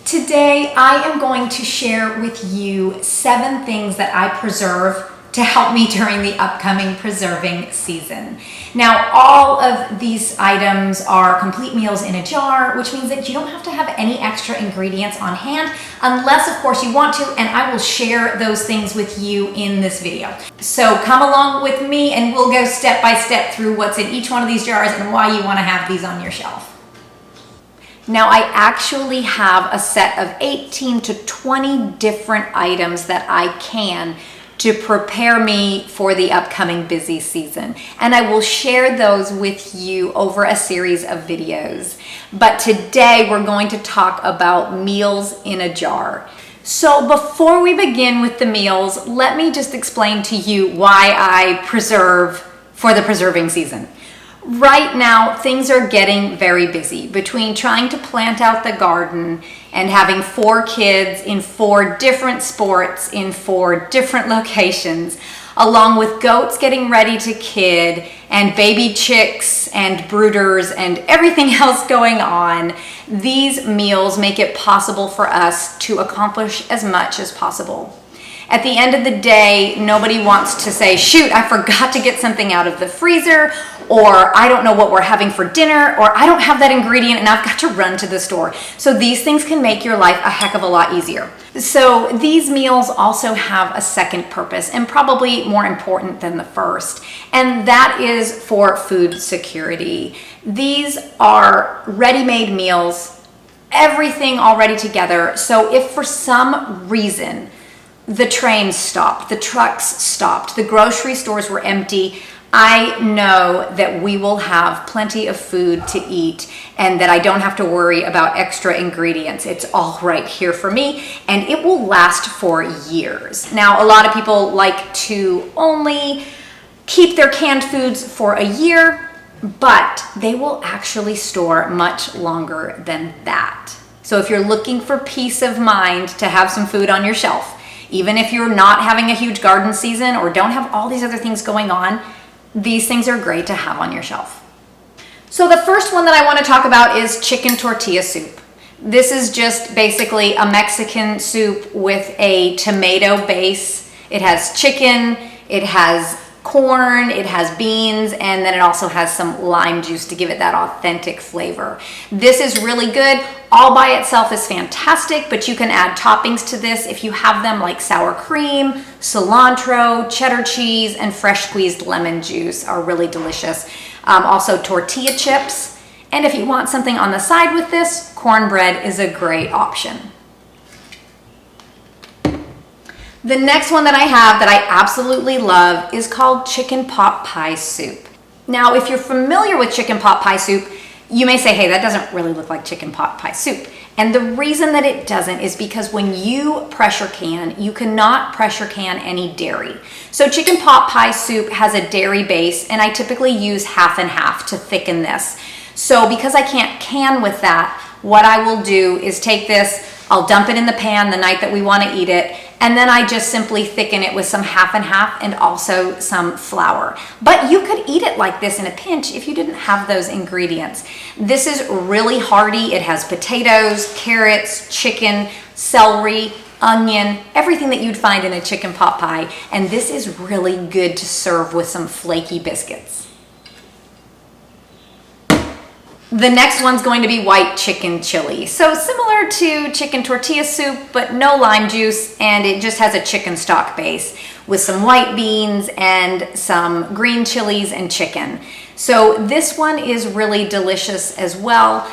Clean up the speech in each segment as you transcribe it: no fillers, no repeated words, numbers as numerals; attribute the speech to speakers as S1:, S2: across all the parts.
S1: Today, I am going to share with you 7 things that I preserve to help me during the upcoming preserving season. Now, all of these items are complete meals in a jar, which means that you don't have to have any extra ingredients on hand, unless of course you want to, and I will share those things with you in this video. So come along with me and we'll go step by step through what's in each one of these jars and why you want to have these on your shelf. Now, I actually have a set of 18 to 20 different items that I can to prepare me for the upcoming busy season. And I will share those with you over a series of videos. But today we're going to talk about meals in a jar. So before we begin with the meals, let me just explain to you why I preserve for the preserving season. Right now, things are getting very busy between trying to plant out the garden and having 4 kids in 4 different sports in 4 different locations, along with goats getting ready to kid and baby chicks and brooders and everything else going on. These meals make it possible for us to accomplish as much as possible. At the end of the day, nobody wants to say, shoot, I forgot to get something out of the freezer, or I don't know what we're having for dinner, or I don't have that ingredient and I've got to run to the store. So these things can make your life a heck of a lot easier. So these meals also have a second purpose, and probably more important than the first, and that is for food security. These are ready-made meals, everything already together. So if for some reason the trains stopped, the trucks stopped, the grocery stores were empty, I know that we will have plenty of food to eat and that I don't have to worry about extra ingredients. It's all right here for me, and it will last for years. Now, a lot of people like to only keep their canned foods for a year, but they will actually store much longer than that. So if you're looking for peace of mind to have some food on your shelf, even if you're not having a huge garden season or don't have all these other things going on, these things are great to have on your shelf. So the first one that I want to talk about is chicken tortilla soup. This is just basically a Mexican soup with a tomato base. It has chicken, it has corn, it has beans, and then it also has some lime juice to give it that authentic flavor. This is really good. All by itself is fantastic, but you can add toppings to this if you have them, like sour cream, cilantro, cheddar cheese, and fresh squeezed lemon juice are really delicious. Also tortilla chips, and if you want something on the side with this, cornbread is a great option. The next one that I have that I absolutely love is called chicken pot pie soup. Now, if you're familiar with chicken pot pie soup, you may say, hey, that doesn't really look like chicken pot pie soup. And the reason that it doesn't is because when you pressure can, you cannot pressure can any dairy. So chicken pot pie soup has a dairy base, and I typically use half and half to thicken this. So because I can't can with that, what I will do is take this, I'll dump it in the pan the night that we want to eat it, and then I just simply thicken it with some half and half and also some flour. But you could eat it like this in a pinch if you didn't have those ingredients. This is really hearty. It has potatoes, carrots, chicken, celery, onion, everything that you'd find in a chicken pot pie. And this is really good to serve with some flaky biscuits. The next one's going to be white chicken chili. So similar to chicken tortilla soup, but no lime juice, and it just has a chicken stock base with some white beans and some green chilies and chicken. So this one is really delicious as well.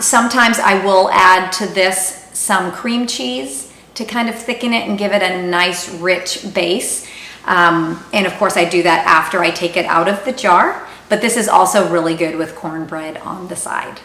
S1: Sometimes I will add to this some cream cheese to kind of thicken it and give it a nice rich base. And of course I do that after I take it out of the jar. But this is also really good with cornbread on the side.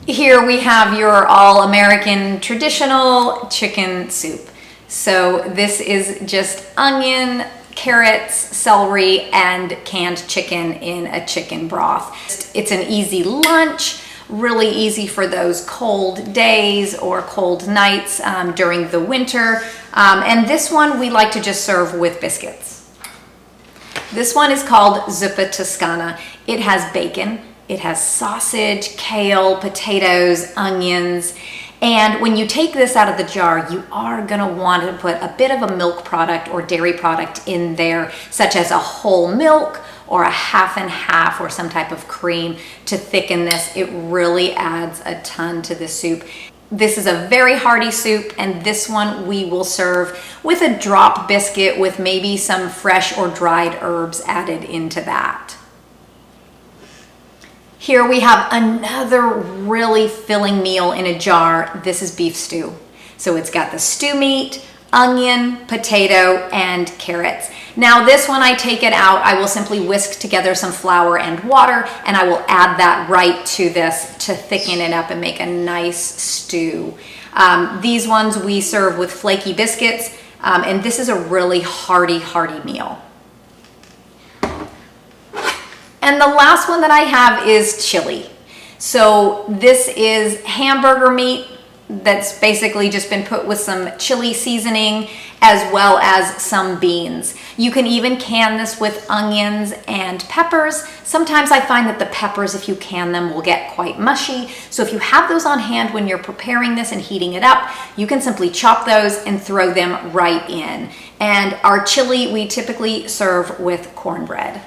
S1: Here we have your all-American traditional chicken soup. So this is just onion, carrots, celery, and canned chicken in a chicken broth. It's an easy lunch, really easy for those cold days or cold nights during the winter. And this one we like to just serve with biscuits. This one is called Zuppa Toscana. It has bacon, It has sausage, kale, potatoes, onions. And when you take this out of the jar, you are gonna want to put a bit of a milk product or dairy product in there, such as a whole milk or a half and half or some type of cream to thicken this. It really adds a ton to the soup. This is a very hearty soup, and this one we will serve with a drop biscuit with maybe some fresh or dried herbs added into that. Here we have another really filling meal in a jar. This is beef stew. So it's got the stew meat, onion, potato, and carrots. Now this one, I take it out, I will simply whisk together some flour and water, and I will add that right to this to thicken it up and make a nice stew. These ones we serve with flaky biscuits, and this is a really hearty meal. And the last one that I have is chili. So this is hamburger meat that's basically just been put with some chili seasoning as well as some beans. You can even can this with onions and peppers. Sometimes I find that the peppers, if you can them, will get quite mushy. So if you have those on hand when you're preparing this and heating it up, you can simply chop those and throw them right in. And our chili we typically serve with cornbread.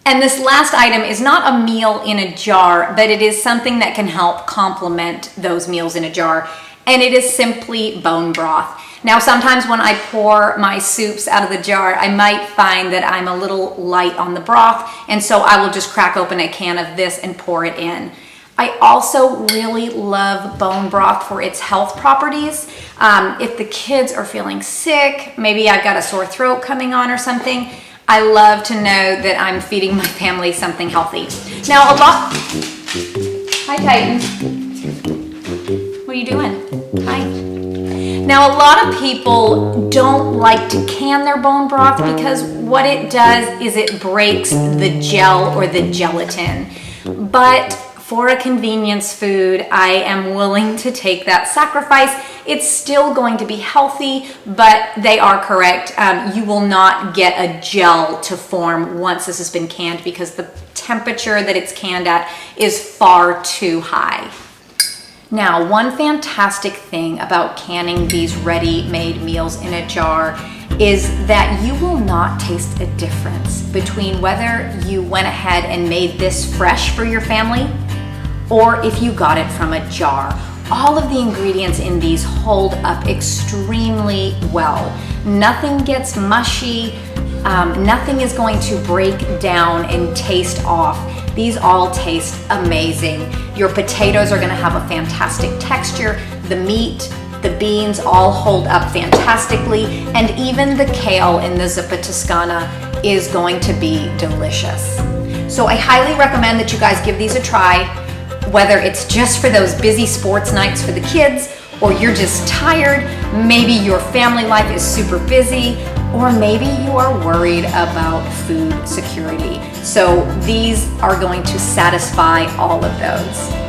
S1: And this last item is not a meal in a jar, but it is something that can help complement those meals in a jar, and it is simply bone broth. Now, sometimes when I pour my soups out of the jar, I might find that I'm a little light on the broth, and so I will just crack open a can of this and pour it in. I also really love bone broth for its health properties. If the kids are feeling sick, maybe I've got a sore throat coming on or something, I love to know that I'm feeding my family something healthy. Now hi Titan. What are you doing? Hi. Now a lot of people don't like to can their bone broth because what it does is it breaks the gel or the gelatin. But for a convenience food, I am willing to take that sacrifice. It's still going to be healthy, but they are correct. You will not get a gel to form once this has been canned because the temperature that it's canned at is far too high. Now, one fantastic thing about canning these ready-made meals in a jar is that you will not taste a difference between whether you went ahead and made this fresh for your family or if you got it from a jar. All of the ingredients in these hold up extremely well. Nothing gets mushy, nothing is going to break down and taste off. These all taste amazing. Your potatoes are gonna have a fantastic texture. The meat, the beans all hold up fantastically, and even the kale in the Zuppa Toscana is going to be delicious. So I highly recommend that you guys give these a try, whether it's just for those busy sports nights for the kids, or you're just tired, maybe your family life is super busy, or maybe you are worried about food security. So these are going to satisfy all of those.